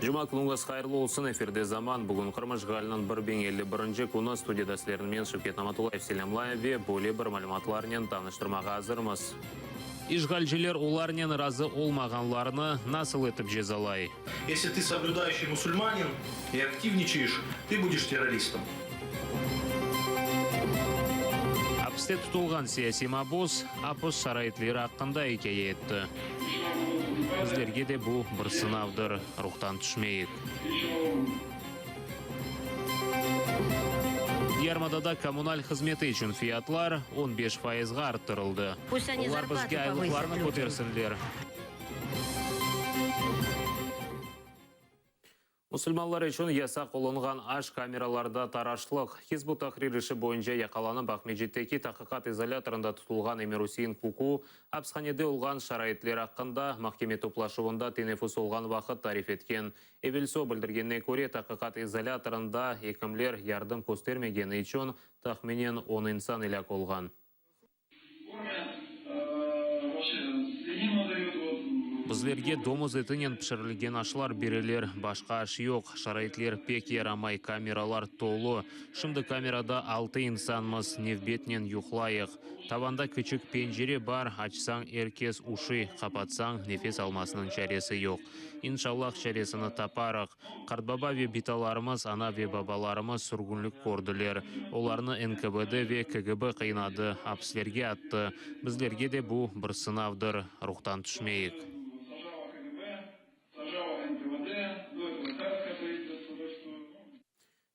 Жұма күніңіз қайырлы олсын, эфирде заман. Бүгін қырмышғалынан бір беңелі бірінші күні студияда сілерімен Шевкет Наматулаев селемлайы боле бір мәліматларынан таныштырмаға азырмыз. Ишғалжелер оларнен разы олмағанларыны насыл етіп жезалай. Если ты соблюдающий мусульманин и активничаешь, ты будешь террористом. Апсте тұтылған сияси мабоз, апос шарайтлері аққында екее етті. Біздерге де бұл бір сынавдыр, рухтан түшмейік. Ярмадада коммуналь қызметі үшін фиятлар 15%-ға арттырылды. Олар бізге айлықларны көтерсінлер. Мұсылманлар үшін яса қолынған аш камераларда тарашлық. Хизбут Тахрир іші бойынша яқаланып Ахмеджеттеки тақиқат изоляторында тұтылған Эмирусин Куку апсханеде олған шарайтлер аққында махкеме топлашуында тенефус олған вақыт тариф еткен. Эвелсо білдіргенне көре тақиқат изоляторында екімлер ярдым көстермегені үшін тахменен 10 инсан иляк олған. Біздерге домыз етінен пішірілген ашлар берелер, башқа аш yok. Шарайтлер пек ярамай, камералар толы. Шымды камерада 6 инсанмыз, невбетнен юхлайық. Таванда küçük пенжере бар, açсаң еркес уши, қапатсаң нефес алмасының чаресі yok. Иншаллах чаресіні тапарық. Қартбаба ве биталарымыз, ана ве бабаларымыз сүргінлік көрділер. Оларны НКВД ве КГБ қиынады, апсілерге атты. Біздерге де бұл бір сынавдыр, рухтан түшмейік.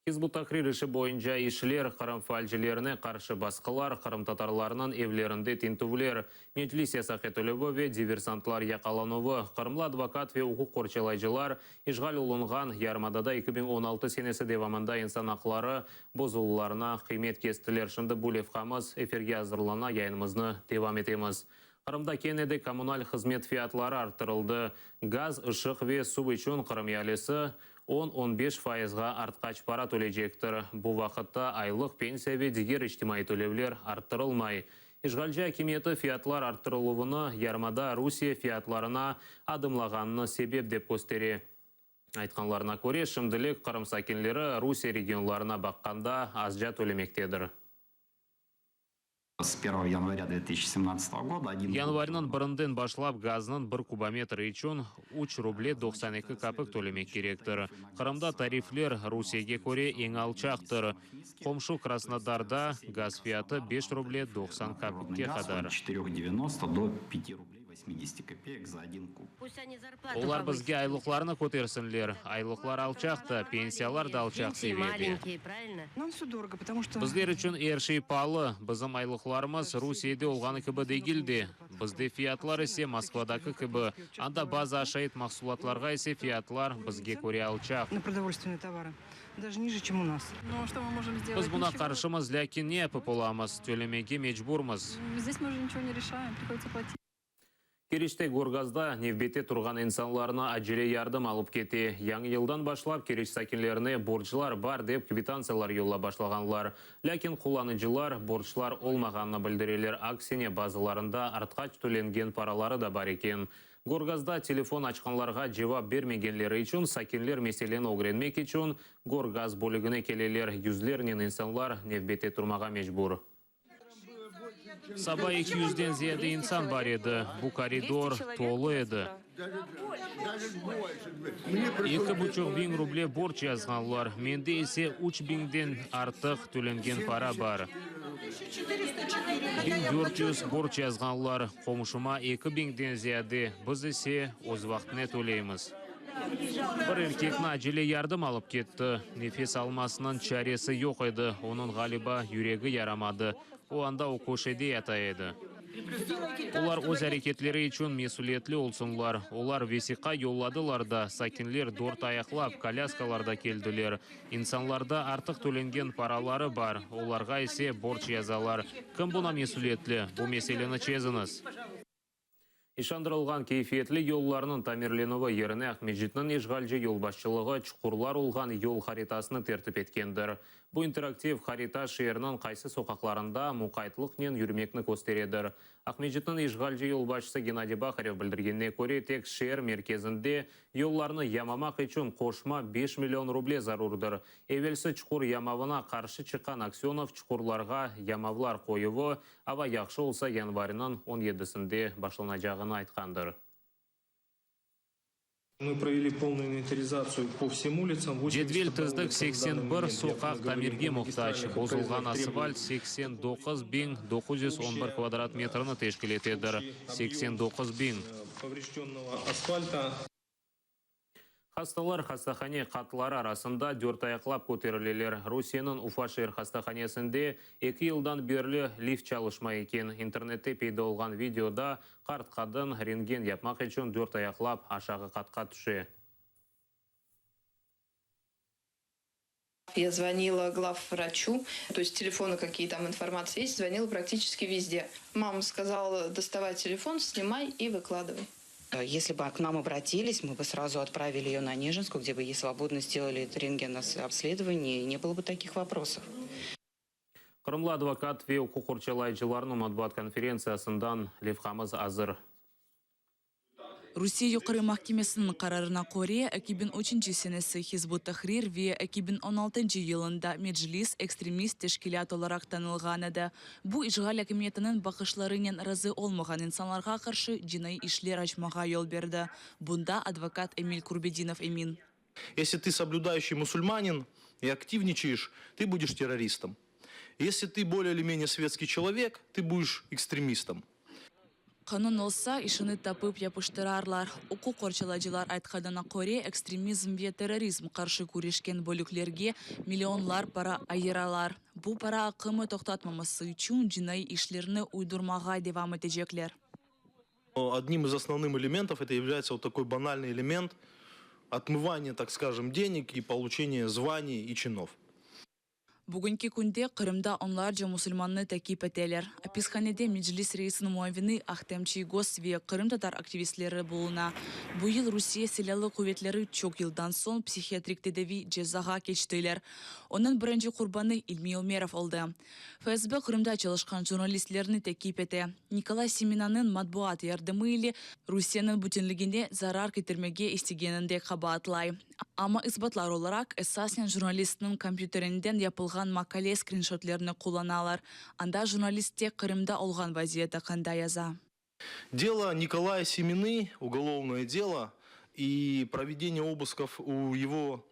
Хизбут Тахрир іші бойынша ішілер, қырым фальжілеріне қаршы басқылар, қырым татарларының евлерінде тентувлер, меджлис ясақетілігі ве диверсантлар яқалануы, қырымлы адвокат ве ұқық қорчалайжылар, ишғал олынған Ярмадада 2016 сенесі девамында инсан ақлары бозулыларына қимет кестілер. Шынды Булев қамыз эфирге азырлана яйынымызны девам етеміз. Қырымда кенеде коммуналь қызмет фиятлары арттырылды. Газ, ышық ве су үшін қырым ялесі 10-15%-ға артқач пара төлейжектір. Бұл вақытта айлық пенсия ве дегер іштимай төлевлер арттырылмай. Ишғалжа акиметі фиятлар арттырылуыны Ярмада Русия фиятларына адымлағанны себеп деп көстере. Айтқанларына көре, шымдылық қырым сакенлері Русия регионларына баққанда азжа төлемектедір. С 1 января 2017 года январынан бірінден башлап газның 1 кубометр үшін 3 рубле 92 капық төлемек керектір. Қырымда тарифлер Русияге көре ең алчақтыр. Қомшу Краснодарда газ фияты 5 рубле 90 капықке қадар. 4,90 до 5 рублей 80 копеек за 1 куб. Олар бізге айлықларны көтерсінлер. Айлықлар алчақты, пенсиялар да алчақ севеді. Біздер үшін ершей палы, бізім айлықларымыз Русияде олғаны кібі дегілді. Бізде фиятлар есе Москвадакі кібі. Анда база ашайт мақсулатларға есе фиятлар бізге көре алчақ. На продовольственные товары. Даже ниже, чем у нас. Ну, что мы можем сделать? Біз бұна қаршымыз, ләкин не пұпыламыз, төлемеге мечбурмыз. Здесь мы уже ничего не решаем, приходится платить. Кереште Горгазда невбете тұрған инсанларына әжеле ярдым алып кете. Яңы елдан башлап кереш сакенлеріне борчылар бар деп квитанциялар yolla башлаганлар. Ләкин кулланычылар борчлар олмағанны білдірелер. Аксине базыларында артқач төленген паралары да бар екен. Горгазда телефон açқанларға жауап бермегенлері үшін сакенлер меселен огренмек үшін Горгаз бөлігіне келелер. Юзлерінен инсанлар невбете тұрмаға мечбур. Саба 200-ден зияды инсан бар еді. Бұл коридор толы еді. 2,5 bin рубле борч yazғанлар. Менде есе 3 бинден артық төленген пара бар. 1400 борч yazғанлар. Қомышыма 2 бинден зияды. Біз есе өз вақтыне төлейміз. Бір еркекні әжеле ярдым алып кетті. Нефес алмасының чаресі жоқ еді. Оның ғалиба юрегі ярамады. О анда о көшеде ята еді. Олар өз әрекетлері үшін месулетлі олсыңлар. Олар весиқа yolладылар да, сакенлер дорт аяқлап, коляскаларда келділер. Инсанларда артық төленген паралары бар. Оларға есе борч язалар. Кім бұна месулетлі? Бұл меселені чезіңіз. Ишандырылған кейфиетлі yollarının тамирленуі еріне Ахмеджетнің ешғалжы yol басшылығы чұқырлар олған yol харитасыны тертіп еткендір. Бұл интерактив харита шерінің қайсы соқақларында мұқайтлықнен юрмекні көстередір. Ахмеджеттің ишғалжы елбашысы Геннадий Бахарев білдіргенне көре тек шер мерkezінде елларны ямамақ үшін қошма 5 миллион рубле зарурдыр. Евелсі чұқыр ямавына қаршы шыққан Аксенов чұқырларға ямавлар қойывы, ава яқшы олса январынан 17-сінде башланacağını айтқандыр. Мы провели полную инвентаризацию по всем улицам. Жедвел тыздық 81 соқақ тамирге мұқтач. Бозылған асфальт 89.911 квадрат метріні тешкіл етедір. 89.000. Поврежденного асфальта. Хасталар хастахане қатылары арасында 4 аяқлап көтерілелер. Русияның Уфашер хастаханесінде 2 жылдан берлі лифт çalışмай екен. Интернетте пейда olған видеода қарт қадын рентген yapmak үшін 4 аяқлап ашағы қатқа түше. Я звонила главврачу, то есть телефоны какие там информации есть, звонила практически везде. Мама сказала, доставай телефон, снимай и выкладывай. Если бы к нам обратились, мы бы сразу отправили ее на Нежинскую, где бы ей свободно сделали рентген-обследование, и не было бы таких вопросов. Қырымлы адвокат ве құқық қорғаушыларының матбуат конференциясынан левхамыз азыр. Русия юқары махкемесінің қарарына қоре 2003 сенесі Хизбут Тахрир ве 2016 жылында Меджлис экстремист тешкилят оларақ танылған еді. Бұл ишғал әкіметінің бақышларынан разы олмаған инсанларға қаршы жинай ишлер açmaға yol берді. Бұнда адвокат Эмиль Курбединов Эмин. Если ты соблюдающий мусульманин и активничаешь, ты будешь террористом. Если ты более или менее светский человек, ты будешь экстремистом. Қанун олса, ішіні тапып япыштырарлар. Оқу қорчаладжылар айтқадана қоре экстремизм ве терроризм қаршы көрешкен бөліклерге миллионлар пара айыралар. Бұл пара ақымы тоқтатмамасы үшін жинай ишлеріні уйдурмаға девам етежеклер. Одним из основных элементов это является вот такой банальный элемент отмывания, так скажем, денег и получения званий и чинов. Бүгінгі күнде Қырымда онларca мұсылманны тәкип етелер. Аписханеде Меджлис рейсінің муавины Ахтемчи Гос ве Қырым татар активистлері болуна. Бұл ел Русия селялы құветлері чок елдан сон психиатрик тедеви жезаға кечтейлер. Оның бірінші құрбаны Илми Омеров олды. ФСБ Қырымда çalışқан журналистлеріні тәкип ете. Николай Семенаның матбуат ярдымы или Русияның бүтінлігінде зарар кетірмеге істегенінде қабатлай. Ама исбатлар оларак эсасен журналистінің компьютерінден yapılған макале скриншотлеріні қоланалар. Анда журналистте Қырымда олған вазиеті қанда яза. Дело Николая Семены, уголовное дело, и проведение обысков у его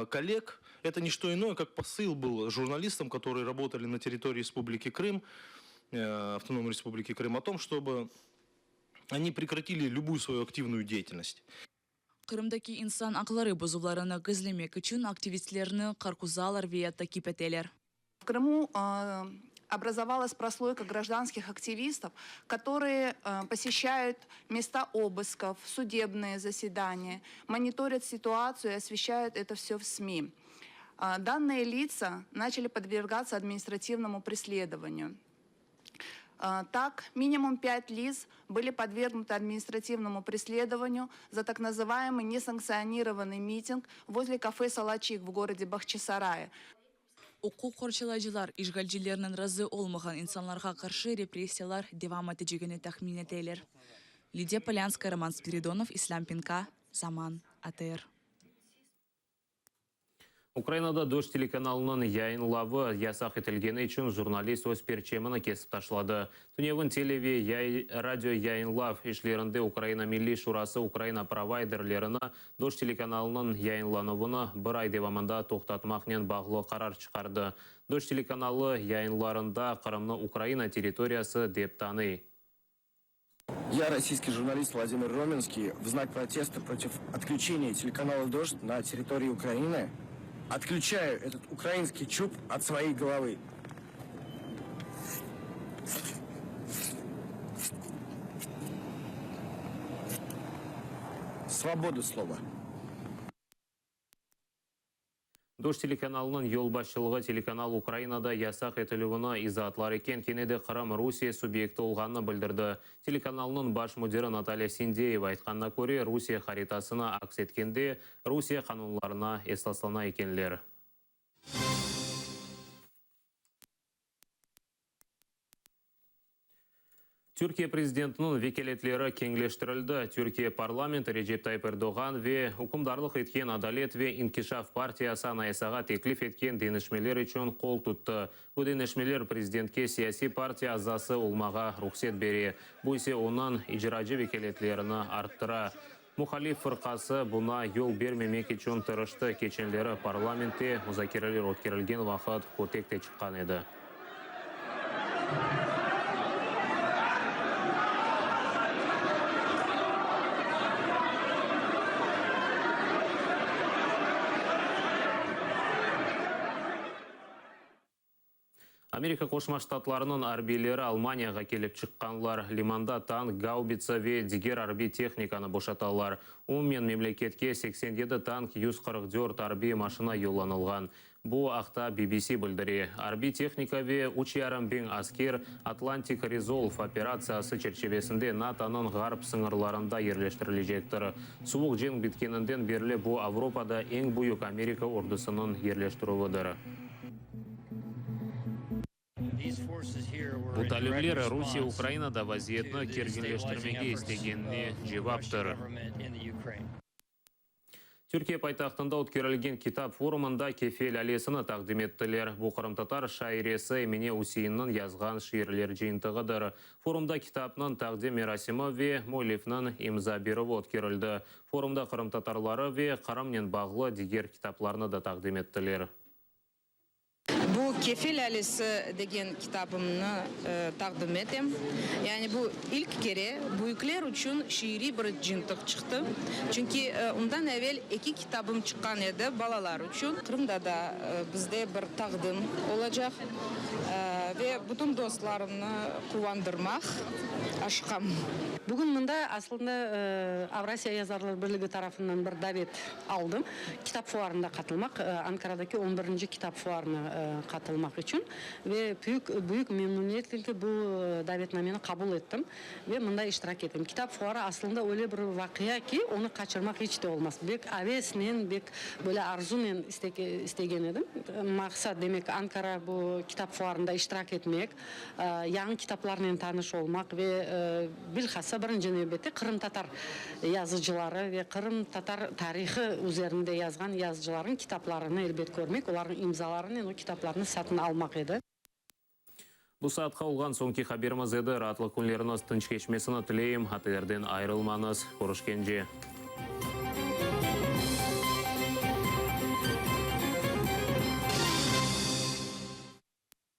коллег, это не что иное, как посыл был журналистам, которые работали на территории Республики Крым, Автономной Республики Крым, о том, чтобы они прекратили любую свою активную деятельность. Қырымдаки инсан ақлары бұзуларыны гізлемек үшін активистлеріні қарқузалар ве тәкип етелер. В Крыму образовалась прослойка гражданских активистов, которые посещают места обысков, судебные заседания, мониторят ситуацию и освещают это все в СМИ. Данные лица начали подвергаться административному преследованию. Так, минимум 5 лиц были подвергнуты административному преследованию за так называемый несанкционированный митинг возле кафе «Салачик» в городе Бахчисарае. Оқу қорчаладжылар ишгалжилерінің разы олмаған инсанларға қаршы репрессиялар девам етежегені тахмин етелер. Лидия Полянская, Роман Спиридонов, Ислам Пинка, Заман, АТР. Украинада Дождь телеканалының яйынлавы ясақ етілгені үшін журналист өз перчеміні кесіп ташлады. Түневін телеве радио яйынлав ішлерінде Украина Милли Шурасы Украина провайдерлеріні Дождь телеканалының яйынлануыны бір ай девамында тоқтатмақнен бағлы қарар шығарды. Дождь телеканалы яйынларында Қырымны Украина территориясы деп таны. Я, российский журналист Владимир Роменский, в знак протеста против отключения телеканала «Дождь» на территории Украины отключаю этот украинский чуб от своей головы. Свобода слова. Дождь телеканалының елбасшылығы телеканал Украинада ясақ етілуіні изатлар екен кенеді Қырым Русия субъекті олғаны білдірді. Телеканалының баш мудирі Наталья Синдеева айтқанына көре Русия харитасына акс еткенде Русия қанунларына эсластана екенлер. Türkiye президентінің векелетлері кеңлештірілді. Türkiye парламенті Recep Tayyip Erdoğan ve hukумдарлық еткен Адалет ve İnkişaf партиясы анайсаға теклиф еткен денешмелер үшін қол тұтты. Бұл денешмелер президентке сияси партия азасы олмаға рұқсет бере. Бұл ise онан ижрачы векелетлеріні арттыра. Мұхалиф фырқасы бұна yol бермемек үшін тырышты. Кеченлері парламентте музакиралер өткерілген вақыт көтекте шыққан еді. Америка Қошма Штатларының арбилері Алманияға келіп шыққанлар. Лиманда танк, гаубица ве дигер арби техниканы бошаталар. Мен мемлекетке 87 танк, 144 арби машина yollanылған. Бұл ақта BBC білдіре. Арби техника ве 3,5 аскер Атлантик Резолв операциясы черчевесінде НАТОның ғарып сыңырларында ерлештірілежектір. Суық жең біткенінден берлі бұл Авропада ең бұйық Америка ордысының ерлештіруідір. Бұл талеблер Русия Украинада вазиетні кергенлештірмеге істегеніне жеваптыр. Түркия пайтақтында өткерілген китап форумында кефел әлесіні тақдим еттілер. Бұл қырымтатар шайресі Эмине Усейіннің язған шиірлер жиынтығыдыр. Форумда китапның тақдим мерасимі ве Мойлифның имза беруі өткерілді. Форумда қырымтатарлары ве қарымнен бағлы дигер китапларны да тақдим еттілер. Bu Kefil Әлесі деген китабымны тақдым етем. Yani bu ilk kere büyükler için şiiri bir жиынтық çıktı. Çünkü ondan evvel iki kitabım çıkan edi balalar için. Kırım'da da bizde bir taqdim olacak. Ve bütün dostlarımı kuvandırmak aşkım. Bugün mında aslında Avrasya Yazarlar Birliği tarafından bir davet aldım. Kitap fuarında katılmak, Ankara'daki 11. kitap fuarına katılmak için ve büyük memnuniyetle bu davetnameni kabul ettim ve bunda iştirak ettim. Kitap fuarı aslında öyle bir vakıya ki onu kaçırmak hiç de olmaz. Bek avesinen, bek böyle arzumen istegen edim. Maksat demek Ankara bu kitap fuarında iştirak etmek, yangi kitaplarla tanış olmak ve bilhassa birinci nöbette Kırım Tatar yazıcıları ve Kırım Tatar tarihi üzerinde yazgan yazıcıların kitaplarını elbet görmek, onların imzalarını, o kitaplarını satın almak edi. Бұл саатқа olған соңки хаберіміз еді. Ратлы күнлеріңіз тынч кешмесіні тілейім. Хатылерден айрылмаңыз. Көрішкенже.